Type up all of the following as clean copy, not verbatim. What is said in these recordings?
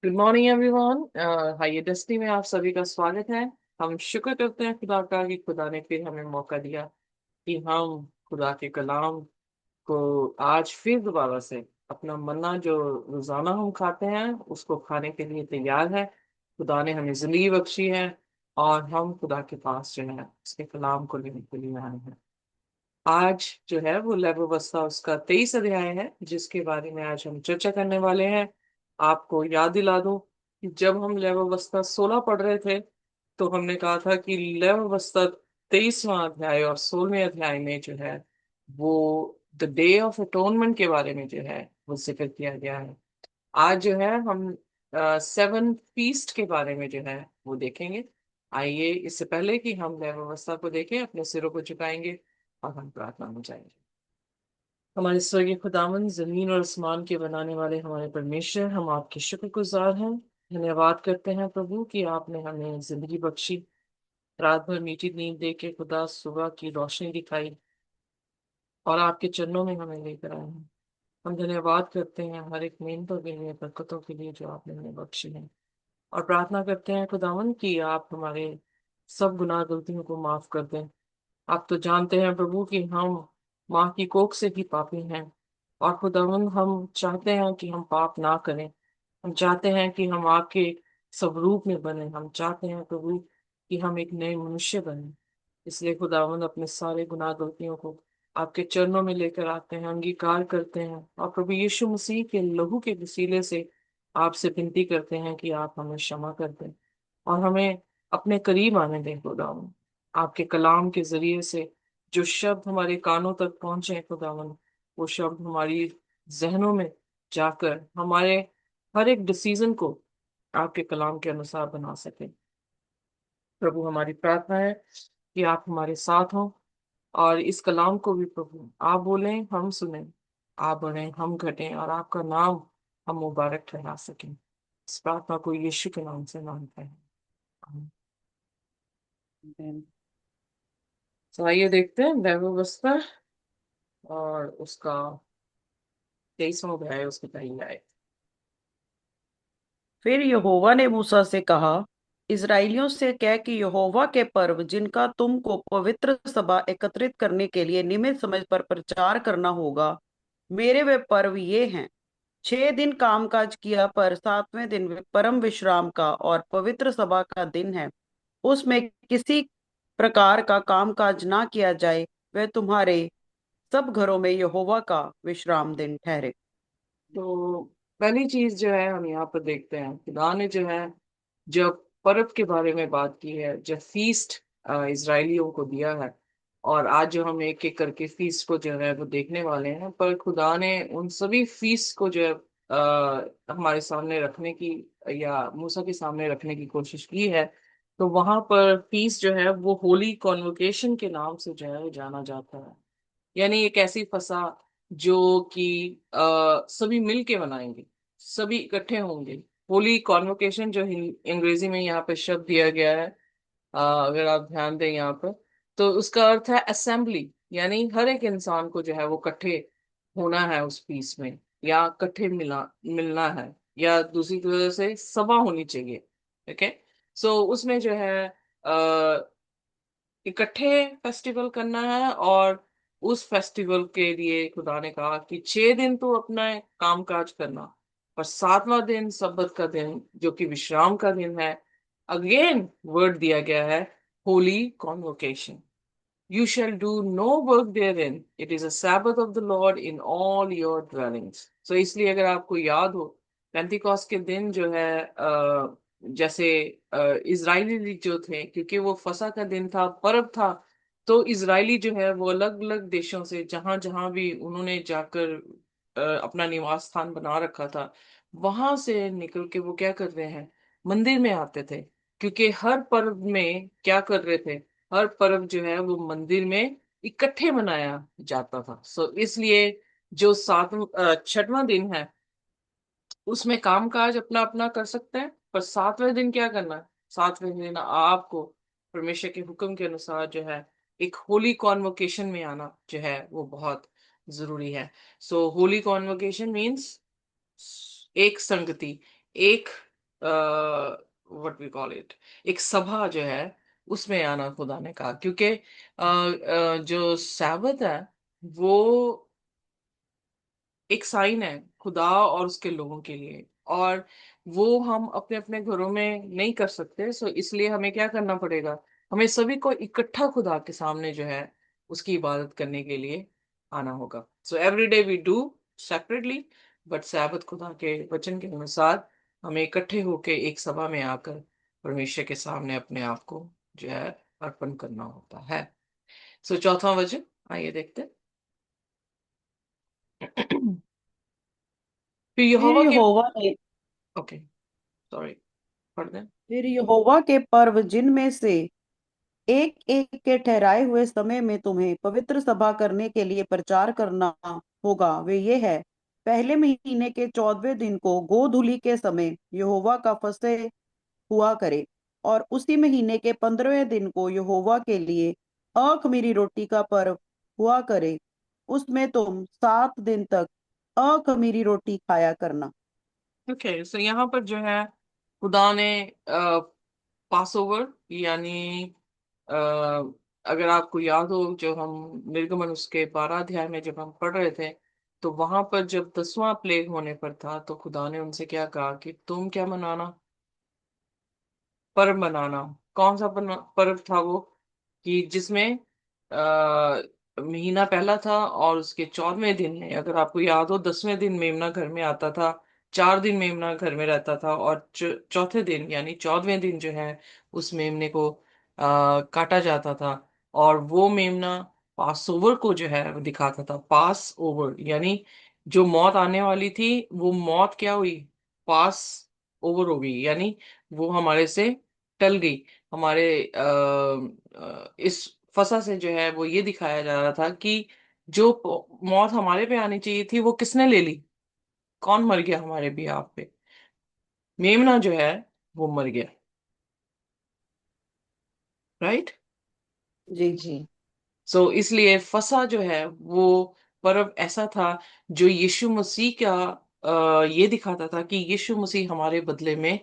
Good morning everyone. Hi Destiny में आप सभी का स्वागत है। हम शुक्र करते हैं खुदा का कि खुदा ने फिर हमें मौका दिया कि हम खुदा के कलाम को आज फिर दोबारा से अपना मन्ना जो रोजाना हम खाते हैं उसको खाने के लिए तैयार है। खुदा ने हमें जिंदगी बख्शी है और हम खुदा के पास जो है उसके कलाम को लेने के लिए आए हैं। आज जो है वो लैब अवस्था उसका 23 अध्याय है जिसके बारे में आज हम चर्चा करने वाले हैं। आपको याद दिला दूं कि जब हम लैब अवस्था 16 पढ़ रहे थे तो हमने कहा था कि लैब अवस्था 23वां अध्याय और 16वें अध्याय में जो है वो द डे ऑफ अटोनमेंट के बारे में जो है वो जिक्र किया गया है। आज जो है हम सेवन फीस्ट के बारे में जो है वो देखेंगे। आइए इससे पहले कि हम लैब अवस्था को देखें अपने सिरों को झुकाएंगे और हम प्रार्थना में जाएंगे। हमारे स्वर्गीय खुदावन जमीन और आसमान के बनाने वाले हमारे परमेश्वर, हम आपके शुक्रगुजार हैं। धन्यवाद करते हैं प्रभु कि आपने हमें जिंदगी बख्शी, रात भर मीठी नींद दे के खुदा सुबह की रोशनी दिखाई और आपके चरणों में हमें लेकर आए हैं। हम धन्यवाद करते हैं हर एक मेहनतों के लिए, बरकतों के लिए जो आपने हमें बख्शी है। और प्रार्थना करते हैं खुदावन कि आप हमारे सब गुनाह गलतियों को माफ कर दें। आप तो जानते हैं प्रभु कि हम माँ की कोख से भी पापी हैं। और खुदावन हम चाहते हैं कि हम पाप ना करें। हम चाहते हैं कि हम आपके स्वरूप में बने। हम चाहते हैं प्रभु कि हम एक नए मनुष्य बने। इसलिए खुदावन अपने सारे गुनाह गलतियों को आपके चरणों में लेकर आते हैं, अंगीकार करते हैं और प्रभु यीशु मसीह के लहू के वसीले से आपसे विनती करते हैं कि आप हमें क्षमा कर दें और हमें अपने करीब आने दें खुदावन। आपके कलाम के जरिए से जो शब्द हमारे कानों तक पहुंचे खुदावन, वो शब्द हमारी जहनों में जाकर हमारे हर एक डिसीजन को आपके कलाम के अनुसार बना सके। प्रभु हमारी प्रार्थना है कि आप हमारे साथ हों और इस कलाम को भी प्रभु आप बोलें हम सुने, आप बढ़ें हम घटें और आपका नाम हम मुबारक ठहरा सकें। इस प्रार्थना को यीशु के नाम से मांगते हैं, आमीन। तो आइए देखते हैं व्यवस्था और उसका 23वां अध्याय उसकी पहली आयत। फिर यहोवा ने मूसा से कहा, इस्राएलियों से कह कि यहोवा के पर्व जिनका तुमको पवित्र सभा एकत्रित करने के लिए नियमित समय पर प्रचार करना होगा, मेरे वे पर्व ये हैं। 6 दिन कामकाज किया, पर 7वें दिन परम विश्राम का और पवित्र सभा का दिन है। उसमें किसी प्रकार का कामकाज ना किया जाए। वह तुम्हारे सब घरों में यहोवा का विश्राम दिन ठहरे। तो पहली चीज जो है हम यहाँ पर देखते हैं, खुदा ने जो है जब पर्व के बारे में बात की है, जब फीस्ट इजरायलियों को दिया है। और आज जो हम एक एक करके फीस्ट को जो है वो देखने वाले हैं, पर खुदा ने उन सभी फीस्ट को जो है हमारे सामने रखने की या मूसा के सामने रखने की कोशिश की है। तो वहां पर फीस्ट जो है वो होली कॉन्वोकेशन के नाम से जो है वो जाना जाता है। यानी एक ऐसी फसा जो कि सभी मिल के मनाएंगे, सभी इकट्ठे होंगे। होली कॉन्वोकेशन जो अंग्रेजी में यहाँ पे शब्द दिया गया है, अगर आप ध्यान दें यहाँ पर, तो उसका अर्थ है असेंबली। यानी हर एक इंसान को जो है वो इकट्ठे होना है उस पीस में, या इकट्ठे मिलना है, या दूसरी तरह से सभा होनी चाहिए। ओके। सो उसमें जो है इकट्ठे फेस्टिवल करना है। और उस फेस्टिवल के लिए खुदा ने कहा कि 6 दिन तो अपना काम काज करना, पर 7वां दिन सब्बत का दिन जो कि विश्राम का दिन है, अगेन वर्ड दिया गया है, Holi convocation. You shall do no work therein. It is a Sabbath of the Lord in all your dwellings. So इसलिए अगर आपको याद हो, पेंतिकॉस्ट के दिन जो है जैसे इजरायली जो थे, क्योंकि वो फसा का दिन था, पर्व था, तो इजरायली जो है वो अलग अलग देशों से जहां जहां भी उन्होंने जाकर अपना निवास स्थान बना रखा था, वहां से निकल के वो क्या कर रहे हैं, मंदिर में आते थे। क्योंकि हर पर्व में क्या कर रहे थे, हर पर्व जो है वो मंदिर में इकट्ठे मनाया जाता था। सो इसलिए जो 6वां दिन है उसमें काम काज अपना अपना कर सकते हैं, पर 7वें दिन क्या करना है, 7वें दिन आपको परमेश्वर के हुक्म के अनुसार जो है एक होली कॉन्वोकेशन में आना जो है वो बहुत जरूरी है। सो होली कॉन्वोकेशन मीन्स एक संगति, एक व्हाट वी कॉल इट, एक सभा जो है उसमें आना खुदा ने कहा, क्योंकि जो सैबत है वो एक साइन है खुदा और उसके लोगों के लिए, और वो हम अपने अपने घरों में नहीं कर सकते। सो इसलिए हमें क्या करना पड़ेगा, हमें सभी को इकट्ठा खुदा के सामने जो है उसकी इबादत करने के लिए आना होगा। So every day we do separately, but सैबत खुदा के वचन के अनुसार हमें इकट्ठे होके एक सभा में आकर परमेश्वर के सामने अपने आप को जो है अर्पण करना होता है। सो चौथा वचन, आइए देखते हैं। फिर फिर यहोवा के, यहोवा ने ओके सॉरी, पढ़ दें। फिर यहोवा के पर्व जिनमें से एक एक के ठहराए हुए समय में तुम्हें पवित्र सभा करने के लिए प्रचार करना होगा, वे ये है: पहले महीने के 14वें दिन को गोधूली के समय यहोवा का फसह हुआ करे, और उसी महीने के 15वें दिन को यहोवा के लिए अख़मीरी रोटी का पर्व हुआ करे। उसमें तुम 7 दिन तक अख़मीरी रोटी खाया करना। ओके, सो यहाँ पर जो है खुदा ने पास ओवर, यानी अ, अगर आपको याद हो, जो हम निर्गमन उसके 12 अध्याय में जब हम पढ़ रहे थे, तो वहां पर जब 10वां प्लेग होने पर था, तो खुदा ने उनसे क्या कहा कि तुम क्या मनाना, पर्व मनाना। कौन सा पर्व था वो, कि जिसमें महीना पहला था और उसके 14वें दिन में, अगर आपको याद हो, 10वें दिन मेमना घर में आता था, 4 दिन मेमना घर में रहता था, और चौथे दिन यानी 14वें दिन जो है उस मेमने को काटा जाता था। और वो मेमना पास ओवर को जो है वो दिखाता था। पास ओवर यानी जो मौत आने वाली थी, वो मौत क्या हुई, पास ओवर हो गई, यानी वो हमारे से टल गई। हमारे इस फसा से जो है वो ये दिखाया जा रहा था कि जो मौत हमारे पे आनी चाहिए थी वो किसने ले ली, कौन मर गया हमारे भी आप पे, मेमना जो है वो मर गया, राइट। जी। सो इसलिए फसा जो है वो पर्व ऐसा था जो यीशु मसीह का ये दिखाता था कि यीशु मसीह हमारे बदले में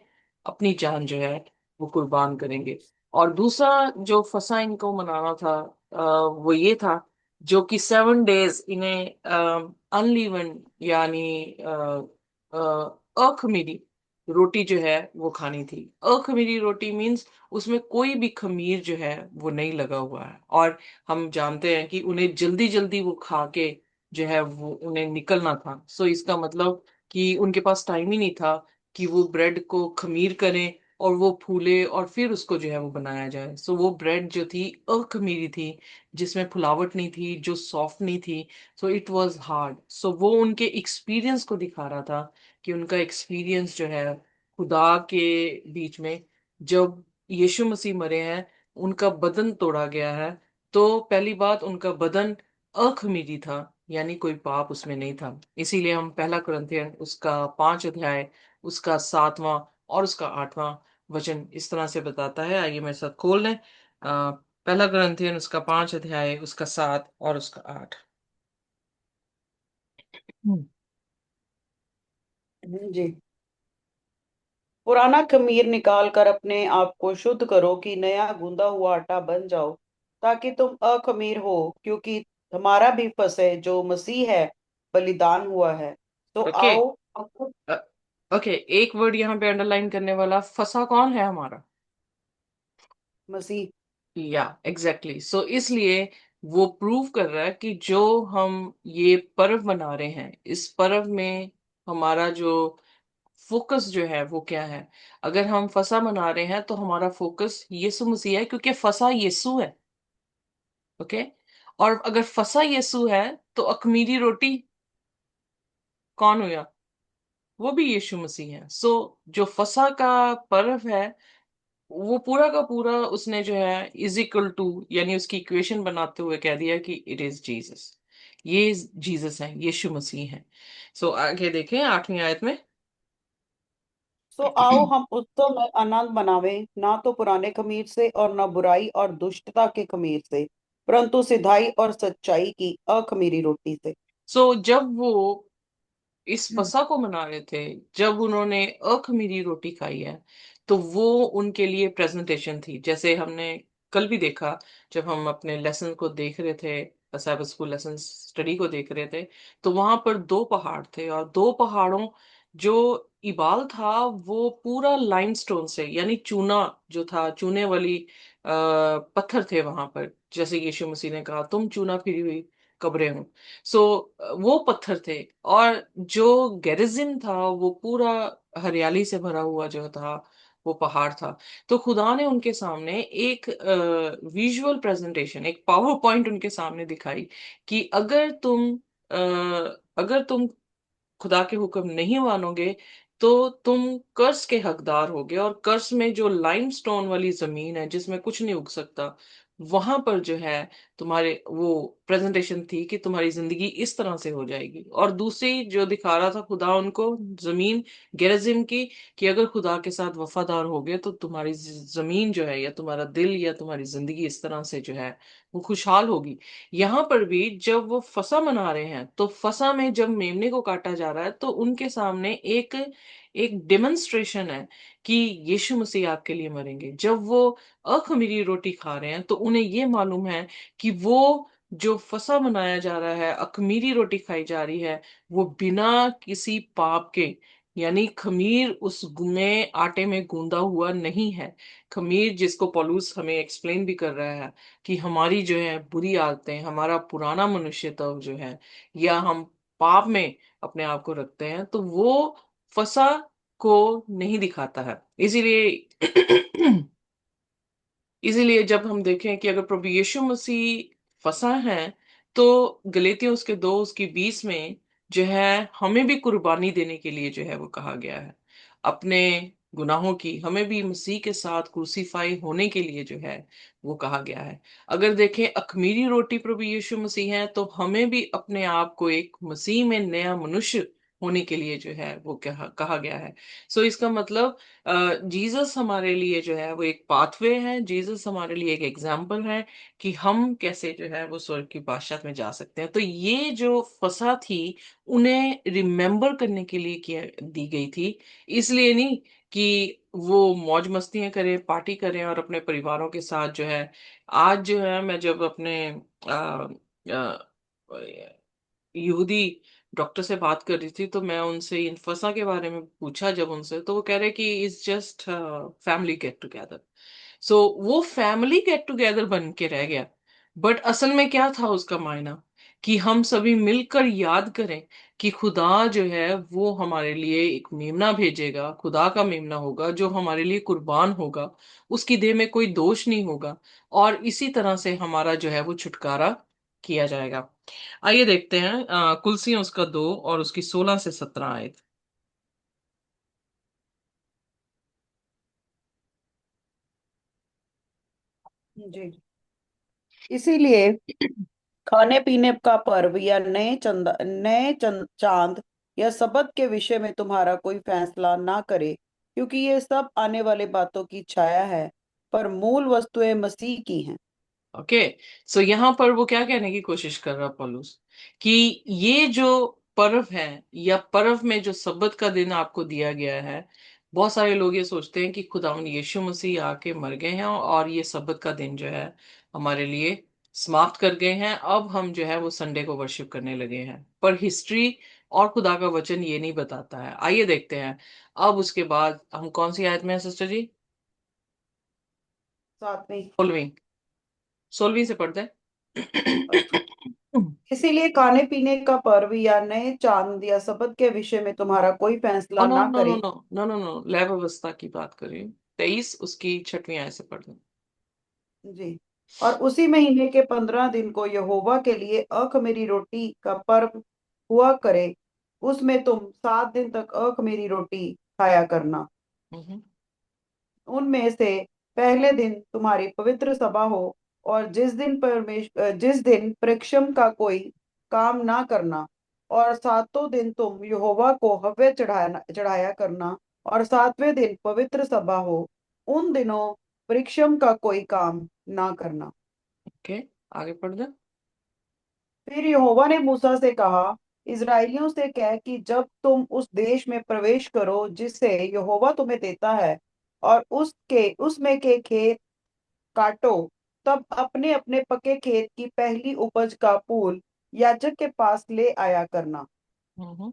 अपनी जान जो है वो कुर्बान करेंगे। और दूसरा जो फसा इनको मनाना था, वो ये था, जो कि 7 डेज इन्हें अनलीवन यानी अखमीरी रोटी जो है वो खानी थी। अखमीरी रोटी मीन्स उसमें कोई भी खमीर जो है वो नहीं लगा हुआ है, और हम जानते हैं कि उन्हें जल्दी जल्दी वो खा के जो है वो उन्हें निकलना था। सो इसका मतलब कि उनके पास टाइम ही नहीं था कि वो ब्रेड को खमीर करें और वो फूले और फिर उसको जो है वो बनाया जाए। सो वो ब्रेड जो थी अखमीरी थी, जिसमें फुलावट नहीं थी, जो सॉफ्ट नहीं थी। So it was hard. So वो उनके एक्सपीरियंस को दिखा रहा था कि उनका एक्सपीरियंस जो है खुदा के बीच में, जब यीशु मसीह मरे हैं, उनका बदन तोड़ा गया है। तो पहली बात, उनका बदन अखमीरी था, यानी कोई पाप उसमें नहीं था। इसीलिए हम पहला कुरिन्थियन उसका 5 अध्याय उसका 7वां और उसका 8वां वचन इस तरह से बताता है। आइए मेरे साथ खोल लें, पहला कुरिन्थियन उसका 5 अध्याय उसका 7 और उसका 8। हम्म। जी। पुराना खमीर निकाल कर अपने आप को शुद्ध करो कि नया गूंदा हुआ आटा बन जाओ, ताकि तुम अखमीर हो, क्योंकि हमारा भी फसह जो मसीह है बलिदान हुआ है। तो ओके, आओ हम खुद ओके, एक वर्ड यहाँ पे अंडरलाइन करने वाला, फंसा कौन है हमारा, मसीह। या एग्जैक्टली। सो इसलिए वो प्रूव कर रहा है कि जो हम ये पर्व मना रहे हैं, इस पर्व में हमारा जो फोकस जो है वो क्या है। अगर हम फसा मना रहे हैं तो हमारा फोकस यीशु मसीह है, क्योंकि फसा यीशु है। ओके, और अगर फसा यीशु है तो अखमीरी रोटी कौन हुआ, वो भी यीशु मसीह है। सो जो फसा का पर्व है, वो पूरा का पूरा उसने जो है इज इक्वल टू, यानी उसकी इक्वेशन बनाते हुए कह दिया कि इट इज जीसस, ये जीसस है, यीशु मसीह है। सो आगे देखें 8वीं आयत में। सो आओ हम उत्सव में आनंद मनावें, ना तो पुराने खमीर से और न बुराई और दुष्टता के खमीर से, परंतु सिधाई और सच्चाई की अखमीरी रोटी से। सो जब वो इस फसा को मना रहे थे, जब उन्होंने अखमीरी रोटी खाई है, तो वो उनके लिए प्रेजेंटेशन थी। जैसे हमने कल भी देखा, जब हम अपने लेसन को देख रहे थे, साइबर स्कूल लेसन स्टडी को देख रहे थे, तो वहां पर दो पहाड़ थे, और दो पहाड़ों जो इबाल था वो पूरा लाइमस्टोन से, यानी चूना जो था, चूने वाली पत्थर थे वहां पर। जैसे यीशु मसीह ने कहा, तुम चूना फिरी हुई कब्रें हो। सो वो पत्थर थे। और जो गेरिजिम था वो पूरा हरियाली से भरा हुआ जो था, वो पहाड़ था। तो खुदा ने उनके सामने एक विजुअल प्रेजेंटेशन, एक पावर पॉइंट उनके सामने दिखाई, कि अगर तुम खुदा के हुक्म नहीं मानोगे, तो तुम कर्ज के हकदार होगे। और कर्ज में जो लाइमस्टोन वाली जमीन है जिसमें कुछ नहीं उग सकता, वहां पर जो है तुम्हारे वो प्रेजेंटेशन थी कि तुम्हारी जिंदगी इस तरह से हो जाएगी। और दूसरी जो दिखा रहा था खुदा उनको, जमीन गेराजिम की, कि अगर खुदा के साथ वफादार होगे तो तुम्हारी जमीन जो है, या तुम्हारा दिल, या तुम्हारी जिंदगी इस तरह से जो है वो खुशहाल होगी। यहाँ पर भी जब वो फसा मना रहे हैं, तो फसा में जब मेमने को काटा जा रहा है, तो उनके सामने एक एक डेमोन्स्ट्रेशन है कि यीशु मसीह आपके लिए मरेंगे। जब वो अखमीरी रोटी खा रहे हैं, तो उन्हें ये मालूम है कि वो जो फसा मनाया जा रहा है, अखमीरी रोटी खाई जा रही है, वो बिना किसी पाप के, यानी खमीर उस में आटे में गूंदा हुआ नहीं है। खमीर जिसको पॉलूस हमें एक्सप्लेन भी कर रहा है, कि हमारी जो है बुरी आदतें, हमारा पुराना मनुष्यत्व जो है, या हम पाप में अपने आप को रखते हैं, तो वो फसा को नहीं दिखाता है। इसीलिए इसीलिए जब हम देखें कि अगर प्रभु यीशु मसीह फंसा है, तो गलेतियों उसके 2 उसकी 20 में जो है हमें भी कुर्बानी देने के लिए जो है वो कहा गया है। अपने गुनाहों की हमें भी मसीह के साथ क्रूसीफाई होने के लिए जो है वो कहा गया है। अगर देखें अखमीरी रोटी प्रभु यीशु मसीह है, तो हमें भी अपने आप को एक मसीह में नया मनुष्य होने के लिए जो है वो कहा गया है। सो इसका मतलब जीसस हमारे लिए जो है वो एक पाथवे है, जीसस हमारे लिए एक एग्जाम्पल है कि हम कैसे जो है वो स्वर्ग की बादशाह में जा सकते हैं। तो ये जो फसा थी, उन्हें रिमेम्बर करने के लिए किया दी गई थी। इसलिए नहीं कि वो मौज मस्तियां करें, पार्टी करें और अपने परिवारों के साथ जो है। आज जो है मैं जब अपने आ, यहूदी डॉक्टर से बात कर रही थी, तो मैं उनसे इन्फसा के बारे में पूछा जब उनसे, तो वो कह रहे कि it's just family get together. So वो फैमिली गेट टुगेदर बन के रह गया। बट असल में क्या था उसका मायना, कि हम सभी मिलकर याद करें कि खुदा जो है वो हमारे लिए एक मेमना भेजेगा, खुदा का मेमना होगा जो हमारे लिए कुर्बान होगा, उसकी देह में कोई दोष नहीं होगा। और इसी तरह से हमारा जो है वो छुटकारा किया जाएगा। आइए देखते हैं कुलसियों उसका 2 और उसकी 16 से 17 आयत। जी। इसीलिए खाने पीने का पर्व या चांद या सबत के विषय में तुम्हारा कोई फैसला ना करे, क्योंकि ये सब आने वाले बातों की छाया है, पर मूल वस्तुएं मसीह की हैं। ओके। सो यहाँ पर वो क्या कहने की कोशिश कर रहा पौलुस, कि ये जो पर्व है, या पर्व में जो सब्बत का दिन आपको दिया गया है, बहुत सारे लोग ये सोचते हैं कि खुदावंद यीशु मसीह आके मर गए हैं और ये सब्बत का दिन जो है हमारे लिए समाप्त कर गए हैं, अब हम जो है वो संडे को वर्शिप करने लगे हैं। पर हिस्ट्री और खुदा का वचन ये नहीं बताता है। आइए देखते हैं। अब उसके बाद हम कौन सी आयत में है सिस्टर जी? सातवीं। 16वीं। 16वीं से पढ़ते अच्छा। हैं। इसीलिए खाने पीने का पर्व या नए चांद या सबत के विषय में तुम्हारा कोई नो फैसला नो ना नो नो करे। नो नो नो नो, लैव अवस्था की बात करें। 23 उसकी 6वीं आयत से पढ़ दो। जी। और उसी महीने के 15 दिन को यहोवा के लिए अखमीरी रोटी का पर्व हुआ करे। उसमें तुम 7 दिन तक अखमीरी रोटी खाया करना। हम्म। उनमें से पहले दिन तुम्हारी पवित्र सभा हो, और जिस दिन परिश्रम का कोई काम ना करना। और 7 दिन तुम यहोवा को हव्य चढ़ाया करना, और 7वें दिन पवित्र सभा हो। उन दिनों परिश्रम का कोई काम ना करना। ओके, आगे पढ़ दो। फिर यहोवा ने मूसा से कहा, इजरायलियों से कह कि जब तुम उस देश में प्रवेश करो जिसे यहोवा तुम्हें देता है, और उसमें के खेत काटो, तब अपने अपने पके खेत की पहली उपज का फूल याजक के पास ले आया करना, हम्म।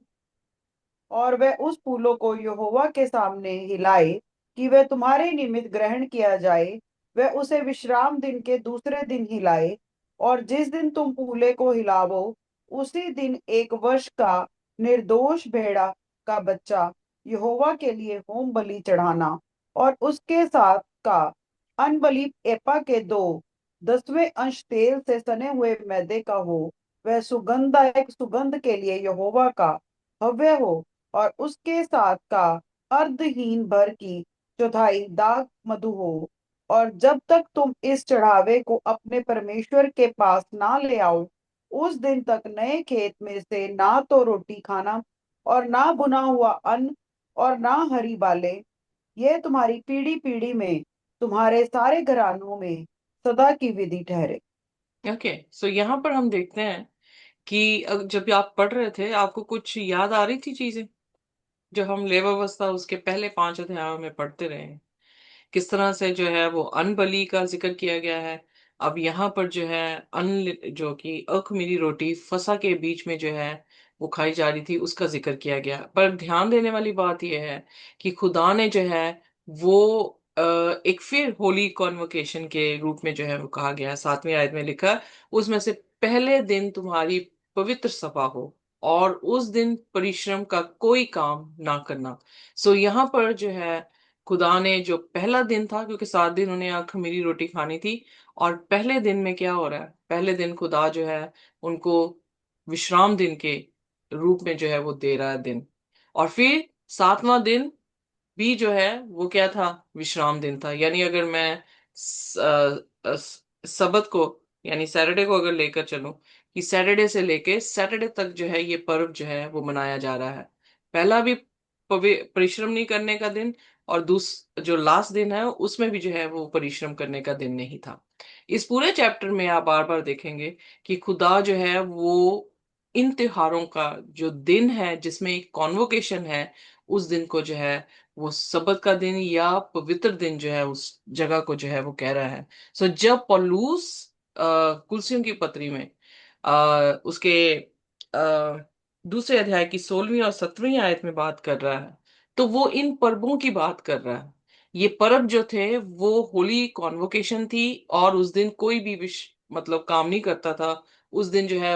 और वह उस फूलों को यहोवा के सामने हिलाए कि वह तुम्हारे निमित्त ग्रहण किया जाए। वह उसे विश्राम दिन के दूसरे दिन हिलाए, और जिस दिन तुम फूले को हिलावो, उसी दिन एक वर्ष का निर्दोष भेड़ा का बच्चा यहोवा के लिए होम बलि चढ़ाना, और उसके साथ का अनबलि एपा के 2/10 तेल से सने हुए मैदे का हो। वह सुगंधदायक सुगंध के लिए यहोवा का हव्य हो, और उसके साथ का अर्धहीन भर की चौथाई दाग मधु हो। और जब तक तुम इस चढ़ावे को अपने परमेश्वर के पास ना ले आओ, उस दिन तक नए खेत में से ना तो रोटी खाना, और ना बुना हुआ अन्न, और ना हरी बालें। ये तुम्हारी पीढ़ी पीढ़ी में तुम्हारे सारे घरानों में सदा की विधि ठहरे। ओके, सो यहाँ पर हम देखते हैं कि जब आप पढ़ रहे थे आपको कुछ याद आ रही थी चीजें जो हम लेवावस्था उसके पहले 5 अध्यायों में पढ़ते रहे हैं। किस तरह से जो है वो अनबली का जिक्र किया गया है। अब यहाँ पर जो है अन जो कि अखमीरी रोटी फसा के बीच में जो है वो खाई जा रही थी उसका जिक्र किया गया। पर ध्यान देने वाली बात यह है कि खुदा ने जो है वो एक फिर होली कॉन्वोकेशन के रूप में जो है वो कहा गया है। 7वीं आयत में लिखा, उसमें से पहले दिन तुम्हारी पवित्र सभा हो और उस दिन परिश्रम का कोई काम ना करना। सो यहाँ पर जो है खुदा ने जो पहला दिन था, क्योंकि 7 दिन उन्हें अखमीरी रोटी खानी थी, और पहले दिन में क्या हो रहा है, पहले दिन खुदा जो है उनको विश्राम दिन के रूप में जो है वो दे रहा है दिन। और फिर 7वां दिन भी जो है वो क्या था, विश्राम दिन था। यानी अगर मैं सबत को यानी सैटरडे को अगर लेकर चलूं, कि सैटरडे से लेके सैटरडे तक जो है ये पर्व जो है वो मनाया जा रहा है। पहला भी परिश्रम नहीं करने का दिन, और जो लास्ट दिन है उसमें भी जो है वो परिश्रम करने का दिन नहीं था। इस पूरे चैप्टर में आप बार बार देखेंगे कि खुदा जो है वो इन त्योहारों का जो दिन है जिसमें एक कॉन्वोकेशन है, उस दिन को जो है वो सबत का दिन या पवित्र दिन जो है उस जगह को जो है वो कह रहा है। सो जब पौलुस कुलसियों की पत्री में उसके दूसरे अध्याय की 16वीं और 17वीं आयत में बात कर रहा है, तो वो इन पर्वों की बात कर रहा है। ये पर्व जो थे वो होली कॉन्वोकेशन थी, और उस दिन कोई भी मतलब काम नहीं करता था। उस दिन जो है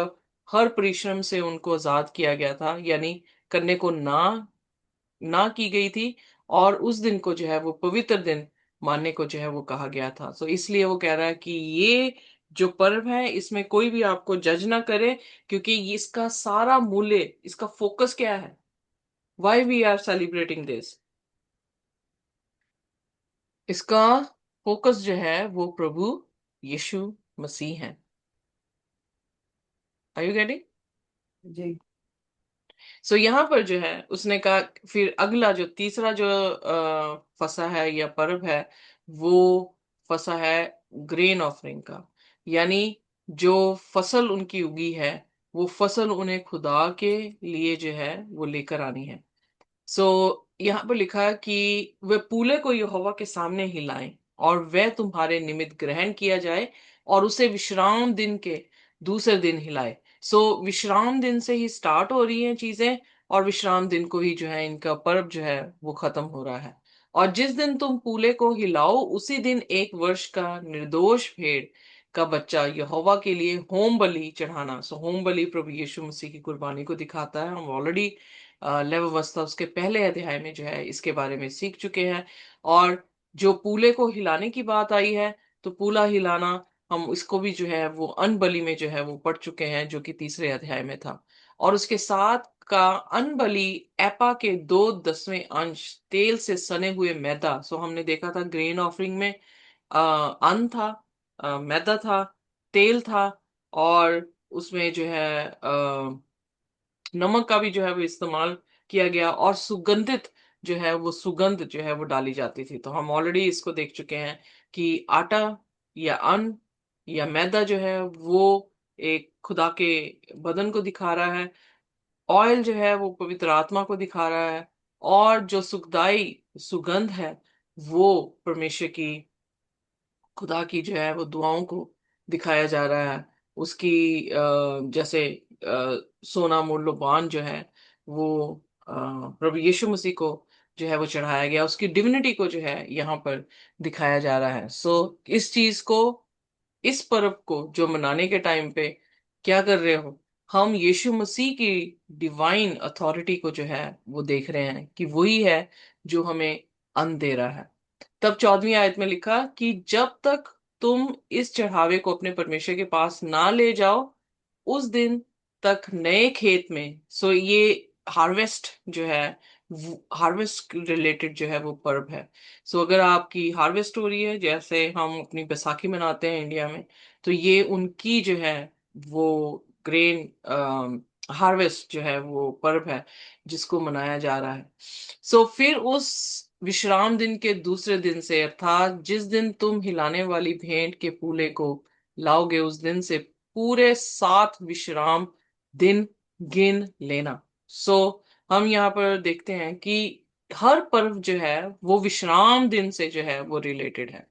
हर परिश्रम से उनको आजाद किया गया था, यानी करने को ना की गई थी। और उस दिन को जो है वो पवित्र दिन मानने को जो है वो कहा गया था। सो इसलिए वो कह रहा है कि ये जो पर्व है इसमें कोई भी आपको जज ना करे, क्योंकि इसका सारा मूल्य, इसका फोकस क्या है, why we are celebrating this, इसका फोकस जो है वो प्रभु यीशु मसीह है। Are you getting? जी। सो यहाँ पर जो है उसने कहा, फिर अगला जो तीसरा जो फसा है या पर्व है, वो फसा है ग्रेन ऑफरिंग का। यानी जो फसल उनकी उगी है वो फसल उन्हें खुदा के लिए जो है वो लेकर आनी है। सो यहाँ पर लिखा है कि वे पूले को यहोवा के सामने हिलाएं और वह तुम्हारे निमित्त ग्रहण किया जाए, और उसे विश्राम दिन के दूसरे दिन हिलाए। सो विश्राम दिन से ही स्टार्ट हो रही हैं चीजें, और विश्राम दिन को ही जो है इनका पर्व जो है वो खत्म हो रहा है। और जिस दिन तुम पूले को हिलाओ उसी दिन एक वर्ष का निर्दोष भेड़ का बच्चा यहोवा के लिए होम बलि चढ़ाना। सो होम बलि प्रभु यीशु मसीह की कुर्बानी को दिखाता है। हम ऑलरेडी लव अवस्था उसके पहले अध्याय में जो है इसके बारे में सीख चुके हैं। और जो पूले को हिलाने की बात आई है, तो पूला हिलाना हम इसको भी जो है वो अनबली में जो है वो पढ़ चुके हैं, जो कि तीसरे अध्याय में था। और उसके साथ का अनबली एपा के 2/10 तेल से सने हुए मैदा। सो हमने देखा था ग्रेन ऑफरिंग में अन्न था, मैदा था, तेल था, और उसमें जो है नमक का भी जो है वो इस्तेमाल किया गया, और सुगंधित जो है वो सुगंध जो है वो डाली जाती थी। तो हम ऑलरेडी इसको देख चुके हैं कि आटा या अन्न या मैदा जो है वो एक खुदा के बदन को दिखा रहा है, ऑयल जो है वो पवित्र आत्मा को दिखा रहा है, और जो सुखदाई सुगंध है वो परमेश्वर की, खुदा की जो है वो दुआओं को दिखाया जा रहा है। उसकी जैसे सोना मूल्यवान जो है वो प्रभु यीशु मसीह को जो है वो चढ़ाया गया, उसकी डिविनिटी को जो है यहाँ पर दिखाया जा रहा है। सो इस चीज को, इस पर्व को जो मनाने के टाइम पे क्या कर रहे हो, हम यीशु मसीह की डिवाइन अथॉरिटी को जो है वो देख रहे हैं कि वही है जो हमें अन्न दे रहा है। तब 14वीं आयत में लिखा कि जब तक तुम इस चढ़ावे को अपने परमेश्वर के पास ना ले जाओ, उस दिन तक नए खेत में। सो ये हार्वेस्ट जो है, हार्वेस्ट रिलेटेड जो है वो पर्व है। सो अगर आपकी हार्वेस्ट हो रही है, जैसे हम अपनी बैसाखी मनाते हैं इंडिया में, तो ये उनकी जो है वो ग्रेन हार्वेस्ट जो है वो पर्व है जिसको मनाया जा रहा है। सो फिर उस विश्राम दिन के दूसरे दिन से, अर्थात जिस दिन तुम हिलाने वाली भेंट के पूले को लाओगे, उस दिन से पूरे 7 विश्राम दिन गिन लेना। सो हम यहाँ पर देखते हैं कि हर पर्व जो है वो विश्राम दिन से जो है वो रिलेटेड है।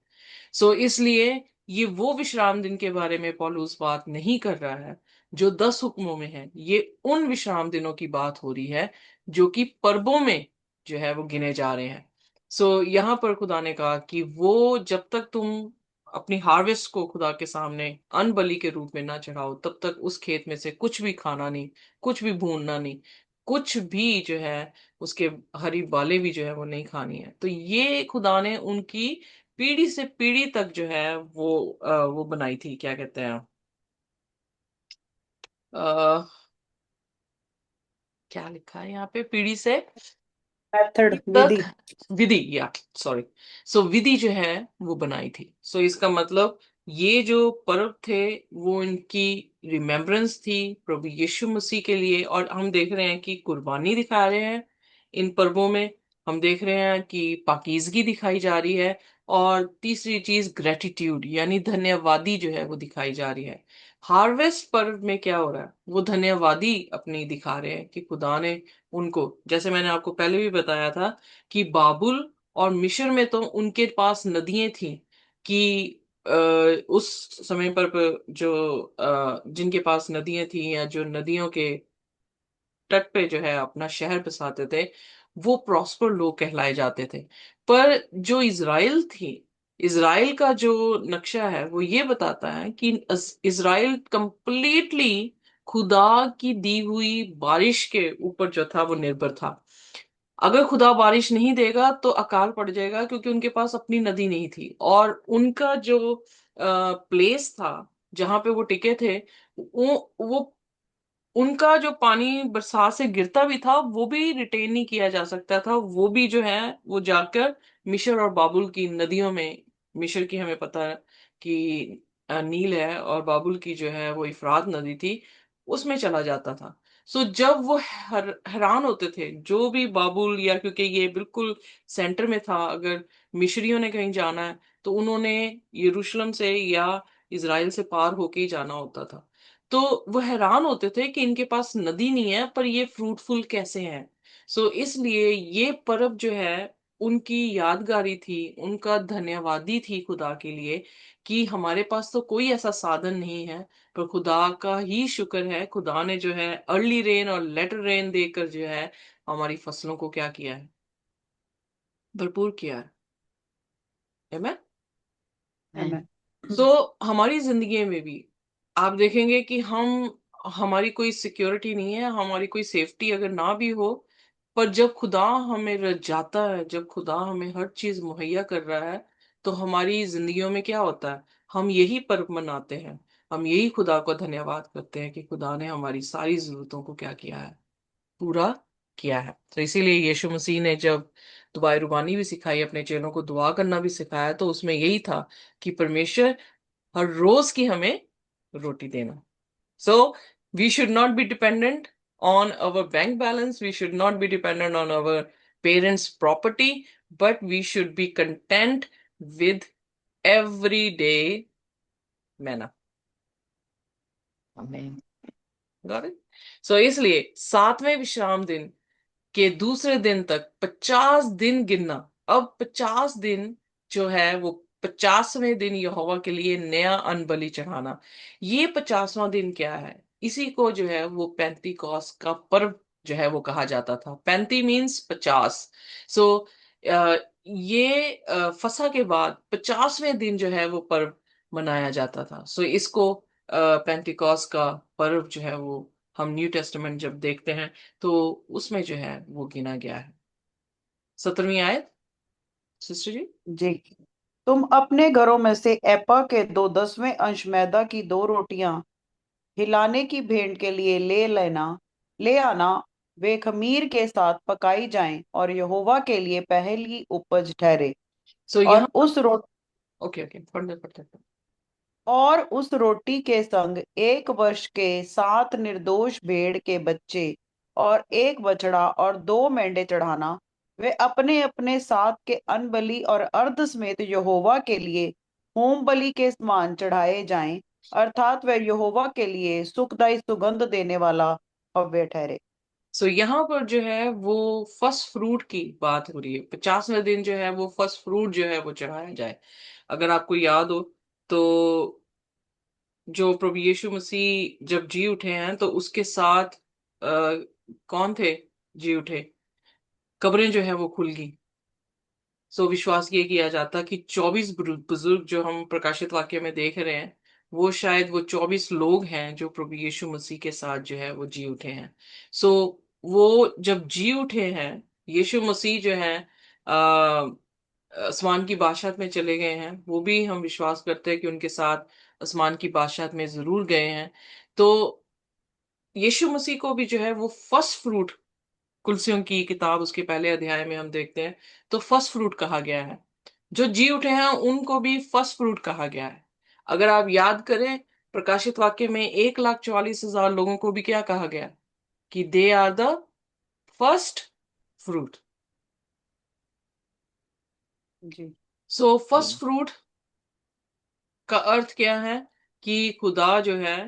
सो इसलिए ये वो विश्राम दिन के बारे में पौलुस बात नहीं कर रहा है जो 10 हुक्मों में है। ये उन विश्राम दिनों की बात हो रही है जो कि पर्वों में जो है वो गिने जा रहे हैं। सो यहाँ पर खुदा ने कहा कि वो जब तक तुम अपनी हार्वेस्ट को खुदा के सामने अन्न बलि के रूप में ना चढ़ाओ, तब तक उस खेत में से कुछ भी खाना नहीं, कुछ भी भूनना नहीं, कुछ भी जो है उसके हरी बालें भी जो है वो नहीं खानी है। तो ये खुदा ने उनकी पीढ़ी से पीढ़ी तक जो है वो बनाई थी, क्या कहते हैं, आ, क्या लिखा है यहाँ पे, पीढ़ी से मेथड, तक विधि। विधि, या सॉरी, सो विधि जो है वो बनाई थी। सो इसका मतलब ये जो पर्व थे वो इनकी रिमेम्बरेंस थी प्रभु यीशु मसीह के लिए। और हम देख रहे हैं कि कुर्बानी दिखा रहे हैं इन पर्वों में, हम देख रहे हैं कि पाकीज़गी दिखाई जा रही है, और तीसरी चीज ग्रेटिट्यूड यानी धन्यवादी जो है वो दिखाई जा रही है। हार्वेस्ट पर्व में क्या हो रहा है, वो धन्यवादी अपनी दिखा रहे हैं कि खुदा ने उनको, जैसे मैंने आपको पहले भी बताया था कि बाबुल और मिस्र में तो उनके पास नदियां थी कि उस समय पर जो जिनके पास नदियां थी या जो नदियों के तट पे जो है अपना शहर बसाते थे, वो प्रॉस्पर लोग कहलाए जाते थे। पर जो इज़राइल थी, इज़राइल का जो नक्शा है वो ये बताता है कि इज़राइल कंप्लीटली खुदा की दी हुई बारिश के ऊपर जो था वो निर्भर था। अगर खुदा बारिश नहीं देगा तो अकाल पड़ जाएगा, क्योंकि उनके पास अपनी नदी नहीं थी, और उनका जो प्लेस था जहां पे वो टिके थे, वो उनका जो पानी बरसात से गिरता भी था वो भी रिटेन नहीं किया जा सकता था, वो भी जो है वो जाकर मिस्र और बाबुल की नदियों में, मिस्र की हमें पता है कि नील है, और बाबुल की जो है वो इफरात नदी थी, उसमें चला जाता था। सो जब वो हैरान होते थे जो भी बाबुल, या क्योंकि ये बिल्कुल सेंटर में था, अगर मिस्रियों ने कहीं जाना है तो उन्होंने यरूशलेम से या इज़राइल से पार होके ही जाना होता था। तो वो हैरान होते थे कि इनके पास नदी नहीं है पर ये फ्रूटफुल कैसे हैं। सो इसलिए ये पर्व जो है उनकी यादगारी थी, उनका धन्यवादी थी खुदा के लिए कि हमारे पास तो कोई ऐसा साधन नहीं है, पर खुदा का ही शुक्र है, खुदा ने जो है अर्ली रेन और लेटर रेन देकर जो है हमारी फसलों को क्या किया है, भरपूर किया है। Amen? Amen. सो हमारी जिंदगी में भी आप देखेंगे कि हमारी कोई सिक्योरिटी नहीं है, हमारी कोई सेफ्टी अगर ना भी हो, पर जब खुदा हमें रजाता है, जब खुदा हमें हर चीज मुहैया कर रहा है, तो हमारी जिंदगियों में क्या होता है, हम यही पर्व मनाते हैं, हम यही खुदा को धन्यवाद करते हैं कि खुदा ने हमारी सारी जरूरतों को क्या किया है, पूरा किया है। तो इसीलिए यीशु मसीह ने जब दुआए रुबानी भी सिखाई, अपने चेलों को दुआ करना भी सिखाया, तो उसमें यही था कि परमेश्वर हर रोज की हमें रोटी देना। So we should not be dependent on our bank balance, we should not be dependent on our parents property, but we should be content with every day manna. Amen. Got it? So इसलिए सातवें विश्राम दिन के दूसरे दिन तक 50 दिन गिनना। अब 50 दिन जो है वो 50वें दिन यहोवा के लिए नया अन्न बलि चढ़ाना। ये 50वां दिन क्या है? इसी को जो है वो पैंतीकॉस का पर्व जो है वो कहा जाता था। 35 मीन्स 50। सो ये फसह के बाद 50वें दिन जो है वो पर्व मनाया जाता था। सो इसको पेंटिकॉस का पर्व जो है वो हम न्यू टेस्टामेंट जब देखते हैं तो उसमें जो है वो गिना गया है। 17वीं आयत सिस्टर जी। जी। तुम अपने घरों में से एपा के 2/10 अंश मैदा की 2 रोटियां हिलाने की भेंट के लिए ले आना। वे खमीर के साथ पकाई जाएं और यहोवा के लिए पहली उपज ठहरे। सो यहाँ और उस रो ओके ओके पढ़ते पढ़ते। और उस रोटी के संग 1 वर्ष के 7 निर्दोष भेड़ के बच्चे और 1 बछड़ा और 2 मेंढे चढ़ाना। वे अपने अपने साथ के अन्न बलि और अर्ध समेत यहोवा के लिए होम बलि के समान चढ़ाए जाएं, अर्थात वे यहोवा के लिए सुखदाई सुगंध देने वाला हव्य ठहरे। सो यहाँ पर जो है वो फर्स्ट फ्रूट की बात हो रही है। 50वें दिन जो है वो फर्स्ट फ्रूट जो है वो चढ़ाया जाए। अगर आपको याद हो तो जो प्रभु यीशु मसीह जब जी उठे हैं तो उसके साथ कौन थे जी उठे? कब्रें जो है वो खुल गई। सो विश्वास ये किया जाता कि 24 बुजुर्ग जो हम प्रकाशित वाक्य में देख रहे हैं वो शायद वो 24 लोग हैं जो प्रभु यीशु मसीह के साथ जो है वो जी उठे हैं। सो वो जब जी उठे हैं, यीशु मसीह जो है आसमान की बादशाहत में चले गए हैं। वो भी हम विश्वास करते हैं कि उनके साथ आसमान की बादशाहत में जरूर गए हैं। तो यीशु मसीह को भी जो है वो फर्स्ट फ्रूट, कुलसियों की किताब उसके पहले अध्याय में हम देखते हैं तो फर्स्ट फ्रूट कहा गया है। जो जी उठे हैं उनको भी फर्स्ट फ्रूट कहा गया है। अगर आप याद करें, प्रकाशित वाक्य में 1,44,000 लोगों को भी क्या कहा गया? कि they are the first fruit. जी। सो फर्स्ट फ्रूट का अर्थ क्या है? कि खुदा जो है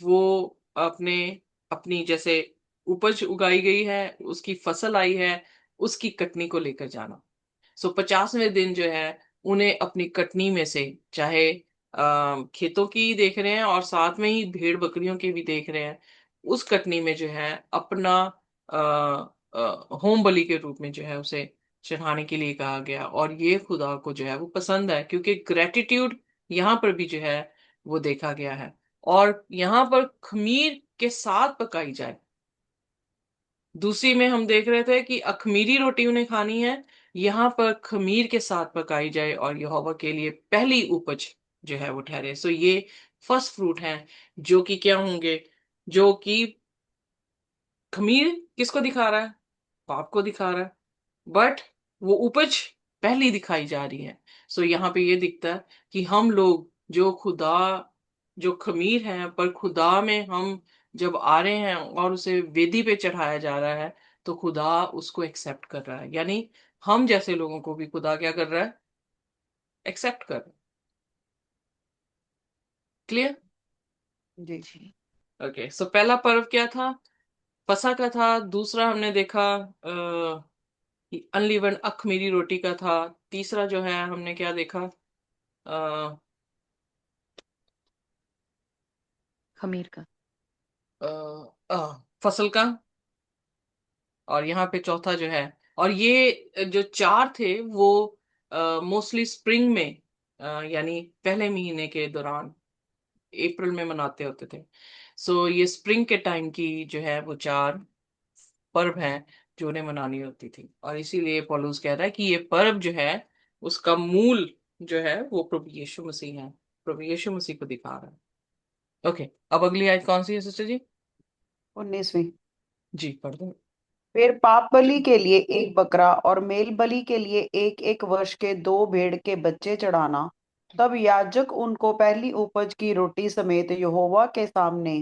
वो अपने अपनी जैसे उपज उगाई गई है, उसकी फसल आई है, उसकी कटनी को लेकर जाना। सो 50वें दिन जो है उन्हें अपनी कटनी में से, चाहे खेतों की देख रहे हैं और साथ में ही भेड़ बकरियों की भी देख रहे हैं, उस कटनी में जो है अपना होम बलि के रूप में जो है उसे चढ़ाने के लिए कहा गया। और ये खुदा को जो है वो पसंद है क्योंकि ग्रेटिट्यूड यहाँ पर भी जो है वो देखा गया है। और यहाँ पर खमीर के साथ पकाई जाए। दूसरी में हम देख रहे थे कि अखमीरी रोटी उन्हें खानी है, यहाँ पर खमीर के साथ पकाई जाए और यहोवा के लिए पहली उपज जो है वो ठहरे। सो ये फर्स्ट फ्रूट हैं जो कि क्या होंगे? जो कि खमीर किसको दिखा रहा है? पाप को दिखा रहा है। बट वो उपज पहली दिखाई जा रही है। सो यहाँ पे ये दिखता है कि हम लोग जो खुदा, जो खमीर हैं पर खुदा में हम जब आ रहे हैं और उसे वेदी पे चढ़ाया जा रहा है तो खुदा उसको एक्सेप्ट कर रहा है। यानी हम जैसे लोगों को भी खुदा क्या कर रहा है? एक्सेप्ट कर रहा है। क्लियर? जी। ओके। सो पहला पर्व क्या था? फसह का था। दूसरा हमने देखा अनलीवन अखमीरी रोटी का था। तीसरा जो है हमने क्या देखा? अ, खमीर का। फसल का। और यहाँ पे चौथा जो है, और ये जो चार थे वो मोस्टली स्प्रिंग में यानी पहले महीने के दौरान अप्रैल में मनाते होते थे। सो ये स्प्रिंग के टाइम की जो है वो चार पर्व हैं जो उन्हें मनानी होती थी। और इसीलिए पौलुस कह रहा है कि ये पर्व जो है उसका मूल जो है वो प्रभु यीशु मसीह है। प्रभु यीशु मसीह को दिखा रहा है। ओके, अब अगली आयत कौन सी है सिस्टर जी? 19वीं। जी पढ़ दो। फिर पाप बलि के लिए 1 बकरा और मेल बलि के लिए 1 1 वर्ष के 2 भेड़ के बच्चे चढ़ाना। तब याजक उनको पहली उपज की रोटी समेत यहोवा के सामने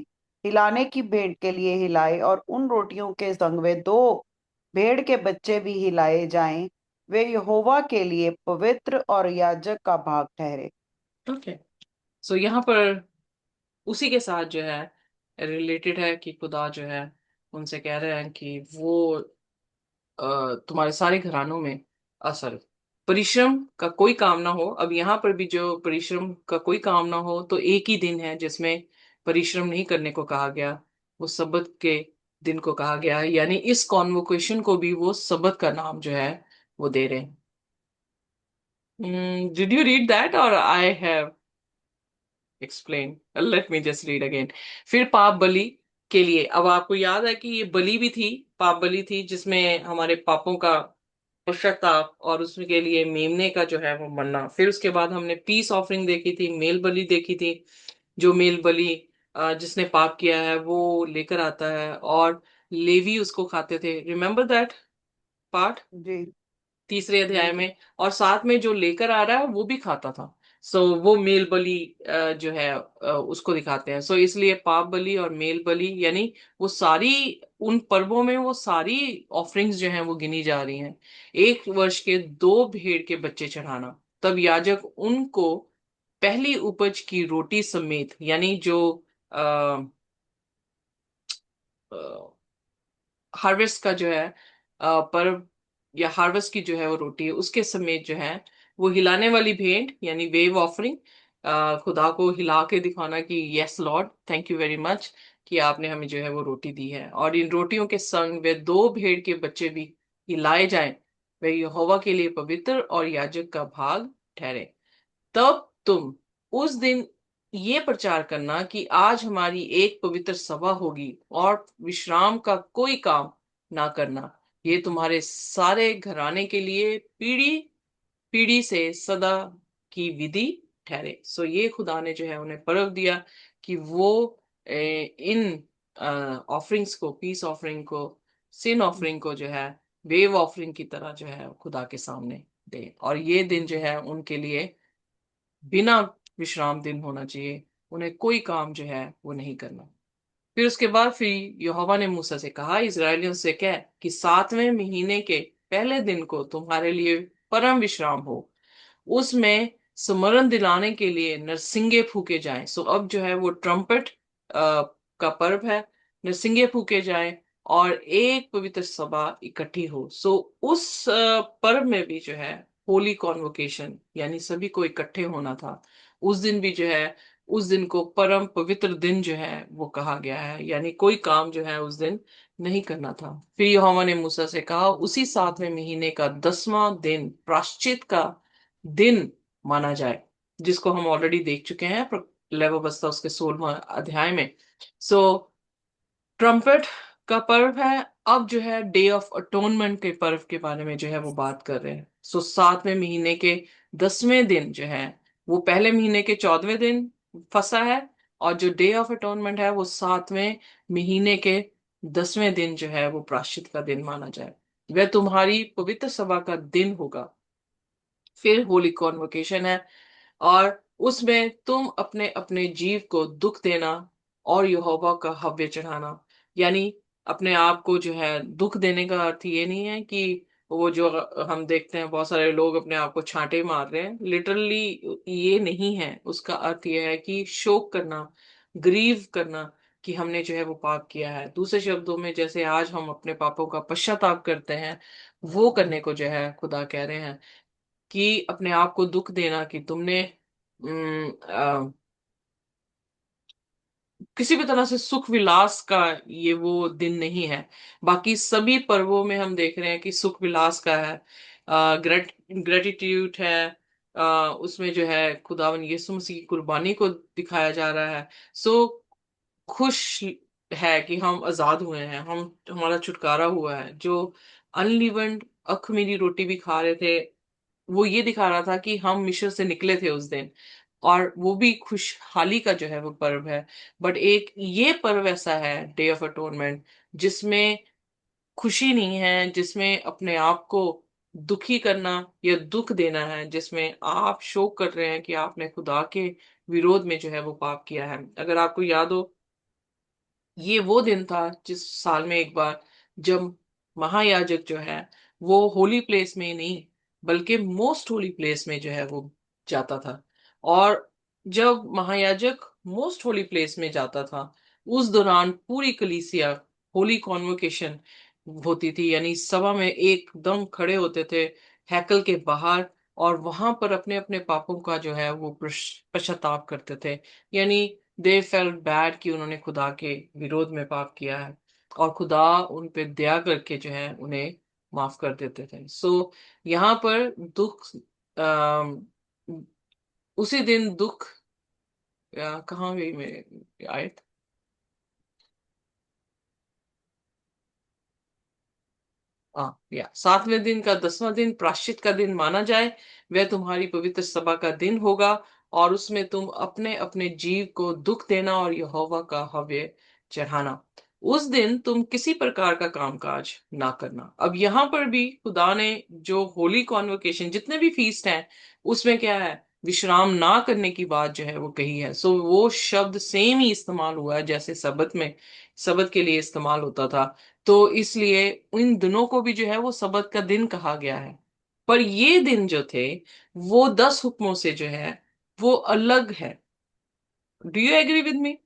हिलाने की भेंट के लिए हिलाए, और उन रोटियों के संग वे 2 भेड़ के बच्चे भी हिलाए जाएं। वे यहोवा के लिए पवित्र और याजक का भाग ठहरे। ओके। सो यहाँ पर उसी के साथ जो है रिलेटेड है कि खुदा जो है उनसे कह रहे हैं कि वो तुम्हारे सारे घरानों में असर परिश्रम का कोई काम ना हो। अब यहाँ पर भी जो परिश्रम का कोई काम ना हो, तो एक ही दिन है जिसमें परिश्रम नहीं करने को कहा गया, वो सबत के दिन को कहा गया है। यानी इस कॉन्वोकेशन को भी वो सबत का नाम जो है वो दे रहे हैं। डिड यू रीड दैट और I have explain? Let me just read again. फिर पाप बलि के लिए, अब आपको याद है कि ये बलि भी थी, पाप बलि थी, जिसमें हमारे पापों का पश्चाताप और उसके लिए मेमने का जो है वो मरना। फिर उसके बाद हमने पीस ऑफरिंग देखी थी, मेल बलि देखी थी। जो मेल बलि जिसने पाप किया है वो लेकर आता है, और लेवी उसको खाते थे। रिमेम्बर दैट पार्ट जी। तीसरे जी अध्याय जी। में। और साथ में जो लेकर आ रहा है वो भी खाता था। सो वो मेल बलि जो है उसको दिखाते हैं। सो इसलिए पाप बलि और मेल बलि, यानी वो सारी उन पर्वों में वो सारी ऑफरिंग्स जो हैं वो गिनी जा रही हैं। एक वर्ष के 2 भेड़ के बच्चे चढ़ाना, तब याजक उनको पहली उपज की रोटी समेत, यानी जो हार्वेस्ट का जो है पर्व, या हार्वेस्ट की जो है वो रोटी है, उसके समेत जो है वो हिलाने वाली भेंट, यानी वेव ऑफरिंग, खुदा को हिला के दिखाना कि yes Lord, thank you very much कि आपने हमें जो है वो रोटी दी है। और इन रोटियों के संग वे 2 भेड़ के बच्चे भी हिलाए जाएं, वे यहोवा के लिए पवित्र और याजक का भाग ठहरे। तब तुम उस दिन ये प्रचार करना कि आज हमारी एक पवित्र सभा होगी, और विश्राम का कोई काम ना करना। ये तुम्हारे सारे घराने के लिए पीढ़ी पीढ़ी से सदा की विधि ठहरे। सो ये खुदा ने जो है उन्हें पर्व दिया कि वो इन ऑफरिंग्स को, पीस ऑफरिंग को, सिन ऑफरिंग को जो है वेव ऑफरिंग की तरह जो है खुदा के सामने दे। और ये दिन जो है उनके लिए बिना विश्राम दिन होना चाहिए, उन्हें कोई काम जो है वो नहीं करना। फिर उसके बाद फिर यहोवा ने मूसा से कहा, इजरायलियों से कह कि 7वें महीने के पहले दिन को तुम्हारे लिए परम विश्राम हो, उसमें स्मरण दिलाने के लिए नरसिंगे फूके जाएं। सो अब जो है वो ट्रम्पेट का पर्व है, नरसिंगे फूके जाएं और एक पवित्र सभा इकट्ठी हो। सो उस पर्व में भी जो है होली कॉन्वोकेशन, यानी सभी को इकट्ठे होना था। उस दिन भी जो है, उस दिन को परम पवित्र दिन जो है वो कहा गया है, यानी कोई काम जो है उस दिन नहीं करना था। फिर यहोवा ने मूसा से कहा, उसी 7वें महीने का 10वां दिन प्राश्चित का दिन माना जाए, जिसको हम ऑलरेडी देख चुके हैं लेवीवस्ता उसके 16वां अध्याय में। सो ट्रम्पेट का पर्व है। अब जो है डे ऑफ अटोनमेंट के पर्व के बारे में जो है वो बात कर रहे हैं। सो 7वें महीने के 10वें दिन जो है वो पहले महीने के 14वें दिन फंसा है, और जो डे ऑफ अटोनमेंट है वो 7वें महीने के 10वें दिन जो है वो प्रायश्चित का दिन माना जाए। वह तुम्हारी पवित्र सभा का दिन होगा। फिर होली कॉन्वोकेशन है, और उसमें तुम अपने अपने जीव को दुख देना और यहोवा का हव्य चढ़ाना। यानी अपने आप को जो है दुख देने का अर्थ ये नहीं है कि वो जो हम देखते हैं बहुत सारे लोग अपने आप को छांटे मार रहे हैं, लिटरली ये नहीं है। उसका अर्थ ये है कि शोक करना, ग्रीव करना कि हमने जो है वो पाप किया है। दूसरे शब्दों में, जैसे आज हम अपने पापों का पश्चाताप करते हैं, वो करने को जो है खुदा कह रहे हैं कि अपने आप को दुख देना कि तुमने किसी भी तरह से सुख विलास का ये वो दिन नहीं है। बाकी सभी पर्वों में हम देख रहे हैं कि सुख विलास का है, ग्रेटिट्यूड है, उसमें जो है खुदावन यीशु मसीह की कुर्बानी को दिखाया जा रहा है। सो खुश है कि हम आजाद हुए हैं, हम हमारा छुटकारा हुआ है। जो अनलिवन्ड अखमीरी रोटी भी खा रहे थे, वो ये दिखा रहा था कि हम मिस्र से निकले थे उस दिन, और वो भी खुशहाली का जो है वो पर्व है। बट एक ये पर्व ऐसा है, डे ऑफ अटोनमेंट, जिसमें खुशी नहीं है, जिसमें अपने आप को दुखी करना या दुख देना है, जिसमें आप शोक कर रहे हैं कि आपने खुदा के विरोध में जो है वो पाप किया है। अगर आपको याद हो, ये वो दिन था जिस साल में एक बार जब महायाजक जो है वो होली प्लेस में नहीं बल्कि मोस्ट होली प्लेस में जो है वो जाता था। और जब महायाजक मोस्ट होली प्लेस में जाता था, उस दौरान पूरी कलीसिया होली कॉन्वोकेशन होती थी, यानी सभा में एकदम खड़े होते थे हैकल के बाहर, और वहां पर अपने अपने पापों का जो है वो पश्चाताप करते थे। यानी दे फेल्ट बैड कि उन्होंने खुदा के विरोध में पाप किया है, और खुदा उन पे दया करके जो है उन्हें माफ कर देते थे। सो यहाँ पर दुख, अम, उसी दिन दुख, कहाँ गई मेरी आयत? या 7वें दिन का 10वां दिन प्रायश्चित का दिन माना जाए, वह तुम्हारी पवित्र सभा का दिन होगा, और उसमें तुम अपने अपने जीव को दुख देना और यहोवा का हव्य चढ़ाना। उस दिन तुम किसी प्रकार का कामकाज ना करना। अब यहाँ पर भी खुदा ने जो होली कॉन्वोकेशन, जितने भी फीस्ट हैं, उसमें क्या है, विश्राम ना करने की बात जो है वो कही है। सो वो शब्द सेम ही इस्तेमाल हुआ है जैसे सबत में, सबत के लिए इस्तेमाल होता था। तो इसलिए इन दिनों को भी जो है वो सबत का दिन कहा गया है। पर ये दिन जो थे वो 10 हुक्मों से जो है वो अलग है। Do you agree with me?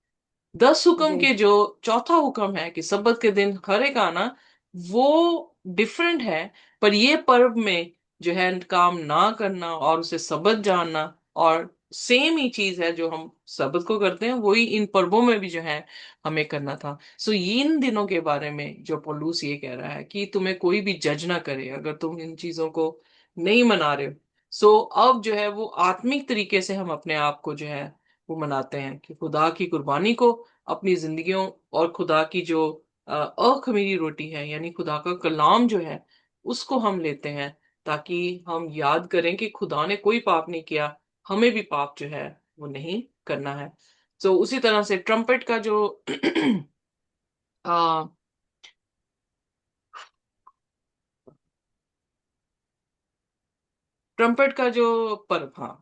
10 हुक्म जी। के जो चौथा हुक्म है कि सब्बत के दिन हरे का आना, वो डिफरेंट है। पर ये पर्व में जो है काम ना करना और उसे सब्बत जानना, और सेम ही चीज है जो हम सब्बत को करते हैं, वही इन पर्वों में भी जो है हमें करना था। सो इन दिनों के बारे में जो पौलुस ये कह रहा है कि तुम्हें कोई भी जज ना करे अगर तुम इन चीजों को नहीं मना रहे हो। सो अब जो है वो आत्मिक तरीके से हम अपने आप को जो है वो मनाते हैं कि खुदा की कुर्बानी को अपनी जिंदगियों, और खुदा की जो अखमीरी रोटी है यानी खुदा का कलाम जो है उसको हम लेते हैं, ताकि हम याद करें कि खुदा ने कोई पाप नहीं किया, हमें भी पाप जो है वो नहीं करना है। तो उसी तरह से ट्रम्पेट का जो आ, ट्रम्पेट का जो पर्व, हाँ,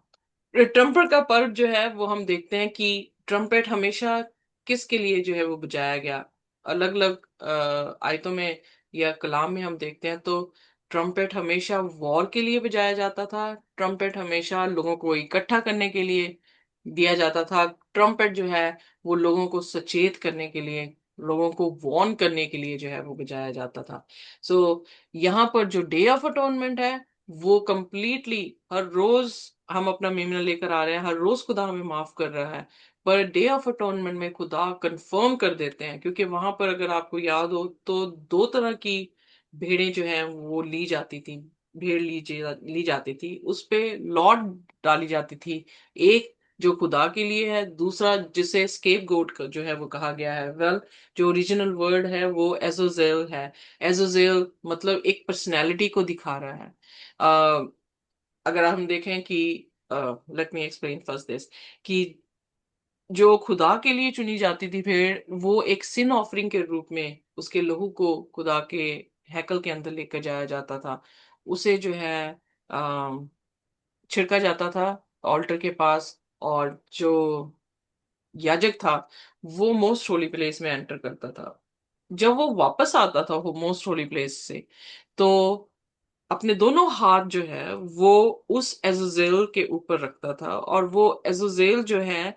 ट्रम्पेट का पर्व जो है वो हम देखते हैं कि ट्रम्पेट हमेशा किसके लिए जो है वो बजाया गया। अलग अलग आयतों में या कलाम में हम देखते हैं तो ट्रम्पेट हमेशा वॉर के लिए बजाया जाता था। ट्रम्पेट हमेशा लोगों को इकट्ठा करने के लिए दिया जाता था। ट्रम्पेट जो है वो लोगों को सचेत करने के लिए, लोगों को वॉर्न करने के लिए जो है वो बजाया जाता था। सो यहाँ पर जो डे ऑफ अटोनमेंट है वो कंप्लीटली हर रोज हम अपना मेमना लेकर आ रहे हैं, हर रोज खुदा हमें माफ कर रहा है। पर डे ऑफ अटोनमेंट में खुदा कंफर्म कर देते हैं, क्योंकि वहां पर अगर आपको याद हो तो दो तरह की भेड़ें जो हैं वो ली जाती थी, भेड़ ली जाती थी, उस पे लॉट डाली जाती थी। एक जो खुदा के लिए है, दूसरा जिसे स्केप गोट जो है वो कहा गया है। वेल, जो ओरिजिनल वर्ड है वो एजोजेल है। एजोजेल मतलब एक पर्सनैलिटी को दिखा रहा है। अ, अगर हम देखें कि let me explain first this, कि जो खुदा के लिए चुनी जाती थी भेड़, वो एक सिन ऑफरिंग के रूप में उसके लहू को खुदा के हैकल के अंदर लेकर जाया जाता था। उसे जो है अ, छिड़का जाता था ऑल्टर के पास, और जो याजक था वो मोस्ट होली प्लेस में एंटर करता था। जब वो वापस आता था वो मोस्ट होली प्लेस से, तो अपने दोनों हाथ जो है वो उस एजोजेल के ऊपर रखता था, और वो एजोजेल जो है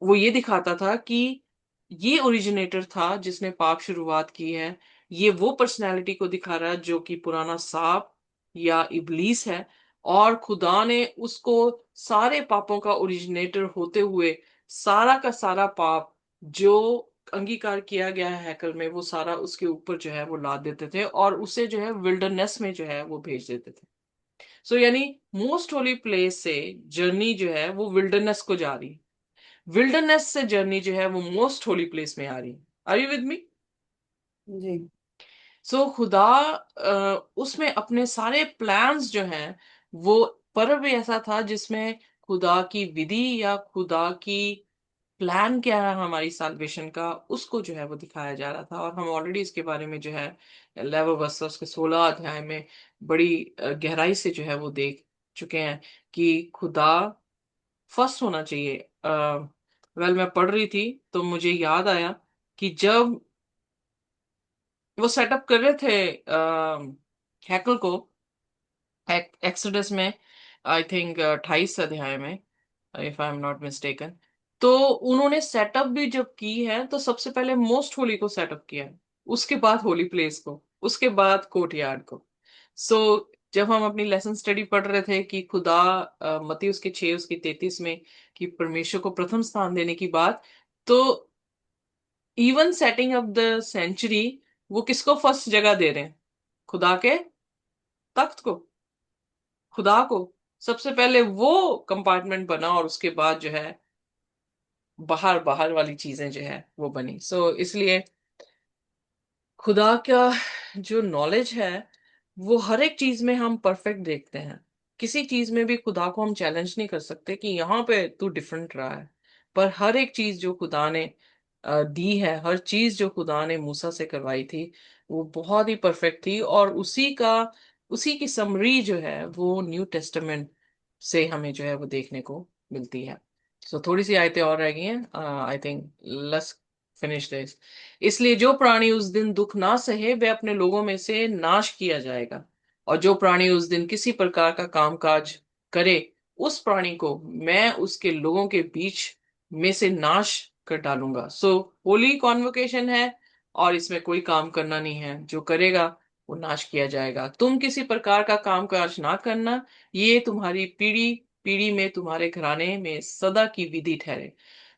वो ये दिखाता था कि ये ओरिजिनेटर था जिसने पाप शुरुआत की है। ये वो पर्सनैलिटी को दिखा रहा है जो कि पुराना सांप या इब्लीस है, और खुदा ने उसको सारे पापों का ओरिजिनेटर होते हुए सारा का सारा पाप जो अंगीकार किया गया है हैकल में, वो सारा उसके ऊपर जो है वो लाद देते थे, और उसे जो है विल्डरनेस में जो है वो भेज देते थे। सो यानी मोस्ट होली प्लेस से जर्नी जो है वो विल्डरनेस को जा रही, विल्डरनेस से जर्नी जो है वो मोस्ट होली प्लेस में आ रही। Are you with me? जी। सो खुदा उसमें अपने सारे प्लान्स जो हैं, वो पर्व भी ऐसा था जिसमें खुदा की विधि या खुदा की प्लान क्या है हमारी साल्वेशन का, उसको जो है वो दिखाया जा रहा था। और हम ऑलरेडी इसके बारे में जो है 11 वर्सेस के 16 अध्याय में बड़ी गहराई से जो है वो देख चुके हैं कि खुदा फर्स्ट होना चाहिए। वेल, मैं पढ़ रही थी तो मुझे याद आया कि जब वो सेटअप कर रहे थे हैकल को, एक्सोडस में, आई थिंक 28 अध्याय में, if I am not mistaken, तो उन्होंने सेटअप भी जब की है तो सबसे पहले मोस्ट होली को सेटअप किया है। उसके बाद होली प्लेस को, उसके बाद कोर्टयार्ड को। सो जब हम अपनी लेसन स्टडी पढ़ रहे थे कि खुदा मत्ती उसके 6 उसकी 33 में कि परमेश्वर को प्रथम स्थान देने की बात, तो even setting up the century वो किसको फर्स्ट जगह दे रहे हैं? खुदा के तख्त को, खुदा को। सबसे पहले वो कंपार्टमेंट बना और उसके बाद जो है बाहर बाहर वाली चीजें जो है वो बनी। सो इसलिए खुदा का जो नॉलेज है वो हर एक चीज में हम परफेक्ट देखते हैं। किसी चीज में भी खुदा को हम चैलेंज नहीं कर सकते कि यहाँ पे तू डिफरेंट रहा है। पर हर एक चीज जो खुदा ने दी है, हर चीज जो खुदा ने मूसा से करवाई थी, वो बहुत ही परफेक्ट थी। और उसी की समरी जो है वो न्यू टेस्टामेंट से हमें जो है वो देखने को मिलती है। सो थोड़ी सी आयतें और रह गई हैं, I think let's finish this. इसलिए जो प्राणी उस दिन दुख ना सहे वह अपने लोगों में से नाश किया जाएगा, और जो प्राणी उस दिन किसी प्रकार का कामकाज करे, उस प्राणी को मैं उसके लोगों के बीच में से नाश कर डालूंगा। सो होली कॉन्वोकेशन है, और इसमें कोई काम करना नहीं है, जो करेगा वो नाश किया जाएगा। तुम किसी प्रकार का कामकाज ना करना, ये तुम्हारी पीढ़ी पीढ़ी में तुम्हारे घराने में सदा की विधि ठहरे।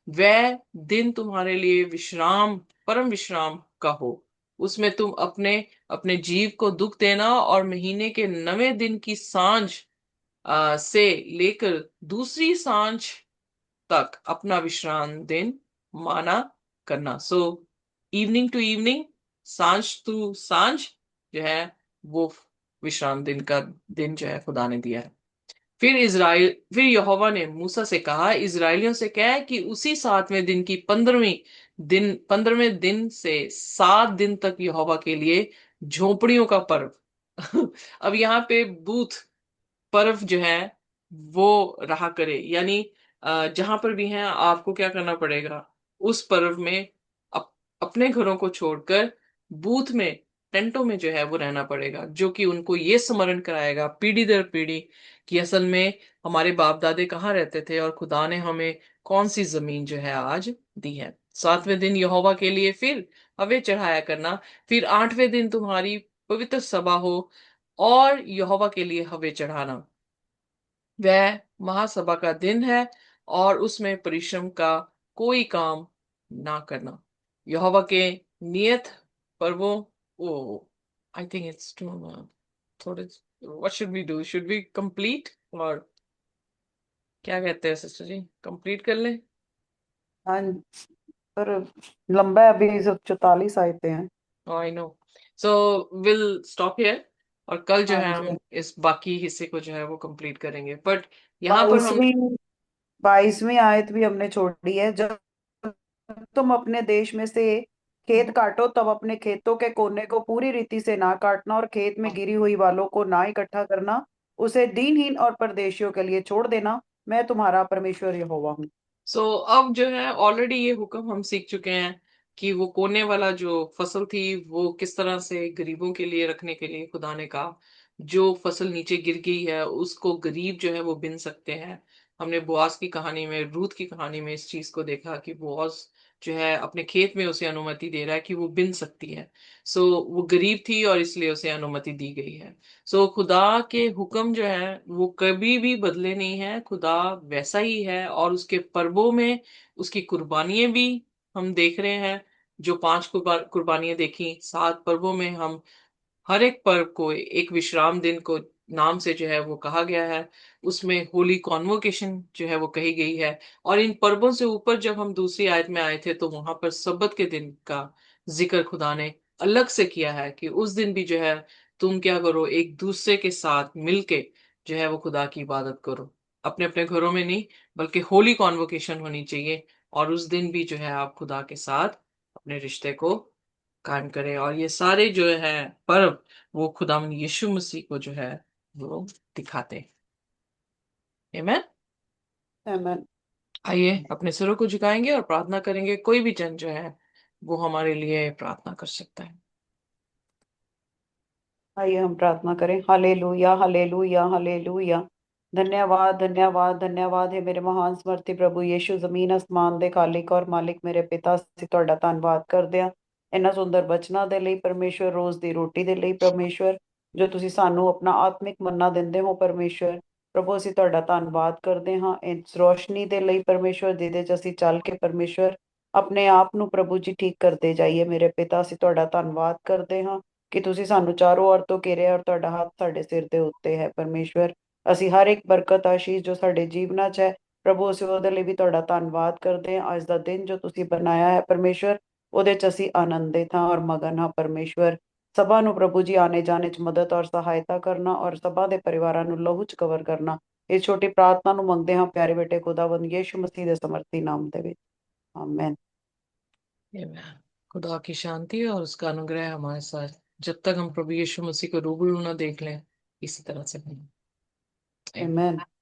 वह दिन तुम्हारे लिए विश्राम, परम विश्राम का हो। उसमें तुम अपने अपने जीव को दुख देना, और महीने के 9वें दिन की सांझ से लेकर दूसरी सांझ तक अपना विश्राम दिन माना करना। सो इवनिंग टू इवनिंग, सांझ टू सांझ जो है वो विश्राम दिन का दिन जो है खुदा ने दिया है। फिर यहोवा ने मूसा से कहा, इजरायलियों से कह कि उसी 7वें दिन की 15वें दिन से 7 दिन तक यहोवा के लिए झोपड़ियों का पर्व अब यहाँ पे बूथ पर्व जो है वो रहा करे, यानी जहां पर भी है आपको क्या करना पड़ेगा, उस पर्व में अपने घरों को छोड़कर बूथ में, टेंटों में जो है वो रहना पड़ेगा, जो कि उनको ये स्मरण कराएगा पीढ़ी दर पीढ़ी कि असल में हमारे बाप दादे कहाँ रहते थे और खुदा ने हमें कौन सी जमीन जो है आज दी है। 7वें दिन यहोवा के लिए फिर हव्य चढ़ाया करना। फिर 8वें दिन तुम्हारी पवित्र सभा हो और यहोवा के लिए हव्य चढ़ाना। वह महासभा का दिन है, और उसमें परिश्रम का कोई काम ना करना। यहोवा के नियत पर्वों, oh I think it's too थोड़े, what should we do, should we complete, और क्या कहते हैं सिस्टर जी, कंप्लीट कर लें? हाँ, पर लंबा है, अभी सब 44 आयते हैं। I know. So will stop here, और कल जो हाँ है जी। हम इस बाकी हिस्से को जो है वो कंप्लीट करेंगे। बट यहाँ पर हम 22वीं आयत भी हमने छोड़ी है। जब तुम अपने देश में से खेत काटो, तब अपने खेतों के कोने को पूरी रीति से ना काटना, और खेत में गिरी हुई बालों को ना इकट्ठा करना। उसे दीनहीन और परदेशियों के लिए छोड़ देना। मैं तुम्हारा परमेश्वर यहोवा हूँ। अब जो है ऑलरेडी ये हुक्म हम सीख चुके हैं कि वो कोने वाला जो फसल थी वो किस तरह से गरीबों के लिए रखने के लिए खुदा ने कहा। जो फसल नीचे गिर गई है उसको गरीब जो है वो बिन सकते हैं। हमने बोआज की कहानी में, रूथ की कहानी में इस चीज को देखा कि बोआज जो है अपने खेत में उसे अनुमति दे रहा है कि वो बिन सकती है। सो वो गरीब थी और इसलिए उसे अनुमति दी गई है। सो खुदा के हुक्म जो है वो कभी भी बदले नहीं है, खुदा वैसा ही है। और उसके पर्वों में उसकी कुर्बानियां भी हम देख रहे हैं। जो 5 कुर्बानियां देखी 7 पर्वों में, हम हर एक पर्व को एक विश्राम दिन को नाम से जो है वो कहा गया है। उसमें होली कॉन्वोकेशन जो है वो कही गई है। और इन पर्वों से ऊपर जब हम दूसरी आयत में आए थे तो वहां पर सब्बत के दिन का जिक्र खुदा ने अलग से किया है कि उस दिन भी जो है तुम क्या करो, एक दूसरे के साथ मिलके जो है वो खुदा की इबादत करो। अपने अपने घरों में नहीं, बल्कि होली कॉन्वोकेशन होनी चाहिए। और उस दिन भी जो है आप खुदा के साथ अपने रिश्ते को कायम करें। और ये सारे जो है पर्व वो खुदावन यीशु मसीह को जो है वो दिखाते हैं। आमीन। आमीन। आइए अपने सिरों को झुकाएंगे और प्रार्थना करेंगे। कोई भी जन जो है वो हमारे लिए प्रार्थना कर सकता है। आइए हम प्रार्थना करें। Hallelujah, hallelujah, hallelujah. धन्यवाद, धन्यवाद, धन्यवाद है मेरे महान समर्थी प्रभु यीशु। जमीन आसमान दे खालिक और मालिक मेरे पिता, ਅਸੀਂ ਤੁਹਾਡਾ ਧੰਨਵਾਦ ਕਰਦੇ ਹਾਂ। ਇਹਨਾਂ ਸੁੰਦਰ ਬਚਨਾਂ ਦੇ ਲਈ ਪਰਮੇਸ਼ਵਰ, ਰੋਜ਼ ਦੀ ਰੋਟੀ ਦੇ ਲਈ ਪਰਮੇਸ਼ਵਰ, ਜੋ ਤੁਸੀਂ ਸਾਨੂੰ ਆਪਣਾ ਆਤਮਿਕ ਮੰਨਾ ਦਿੰਦੇ ਹੋ ਪਰਮੇਸ਼ਵਰ। ਪ੍ਰਭੂ ਅਸੀਂ ਤੁਹਾਡਾ ਧੰਨਵਾਦ ਕਰਦੇ ਹਾਂ ਇਸ ਰੋਸ਼ਨੀ ਦੇ ਲਈ ਪਰਮੇਸ਼ਵਰ, ਜਿਹਦੇ 'ਚ ਅਸੀਂ ਚੱਲ ਕੇ ਪਰਮੇਸ਼ਵਰ ਆਪਣੇ ਆਪ ਨੂੰ ਪ੍ਰਭੂ ਜੀ ਠੀਕ ਕਰਦੇ ਜਾਈਏ। ਮੇਰੇ ਪਿਤਾ, ਅਸੀਂ ਤੁਹਾਡਾ ਧੰਨਵਾਦ ਕਰਦੇ ਹਾਂ ਕਿ ਤੁਸੀਂ ਸਾਨੂੰ ਚਾਰੋਂ ਔਰ ਤੋਂ ਘੇਰਿਆ ਔਰ ਤੁਹਾਡਾ ਹੱਥ ਸਾਡੇ ਸਿਰ ਦੇ ਉੱਤੇ ਹੈ ਪਰਮੇਸ਼ਵਰ। ਅਸੀਂ ਹਰ ਇੱਕ ਬਰਕਤ ਆਸ਼ੀਸ਼ ਜੋ ਸਾਡੇ ਜੀਵਨਾਂ 'ਚ ਹੈ ਪ੍ਰਭੂ, ਅਸੀਂ ਉਹਦੇ ਲਈ ਵੀ ਤੁਹਾਡਾ ਧੰਨਵਾਦ ਕਰਦੇ ਹਾਂ। ਅੱਜ ਦਾ ਦਿਨ ਜੋ ਤੁਸੀਂ ਬਣਾਇਆ ਹੈ ਪਰਮੇਸ਼ਵਰ, ਉਹਦੇ 'ਚ ਅਸੀਂ ਆਨੰਦਿਤ ਹਾਂ ਔਰ ਮਗਨ ਹਾਂ ਪਰਮੇਸ਼ਵਰ। ਸਭਾ ਨੂੰ ਪ੍ਰਭੂ ਜੀ ਆਣੇ ਜਾਣੇ 'ਚ ਮਦਦ ਔਰ ਸਹਾਇਤਾ ਕਰਨਾ ਔਰ ਸਭਾ ਦੇ ਪਰਿਵਾਰਾਂ ਨੂੰ ਲਹੂ 'ਚ ਕਵਰ ਕਰਨਾ। ਇਸ ਛੋਟੀ ਪ੍ਰਾਰਥਨਾ ਨੂੰ ਮੰਗਦੇ ਹਾਂ ਪਿਆਰੇ ਬੇਟੇ खुदावंद यीशु मसीह ਦੇ ਸਮਰਥੀ ਨਾਮ ਦੇ ਵਿੱਚ, आमेन। Amen। खुदा की शांति और उसका अनुग्रह हमारे साथ जब तक हम प्रभु यीशु मसीह को रूबरू ना देख लें, इसी तरह से बने। Amen। आमेन।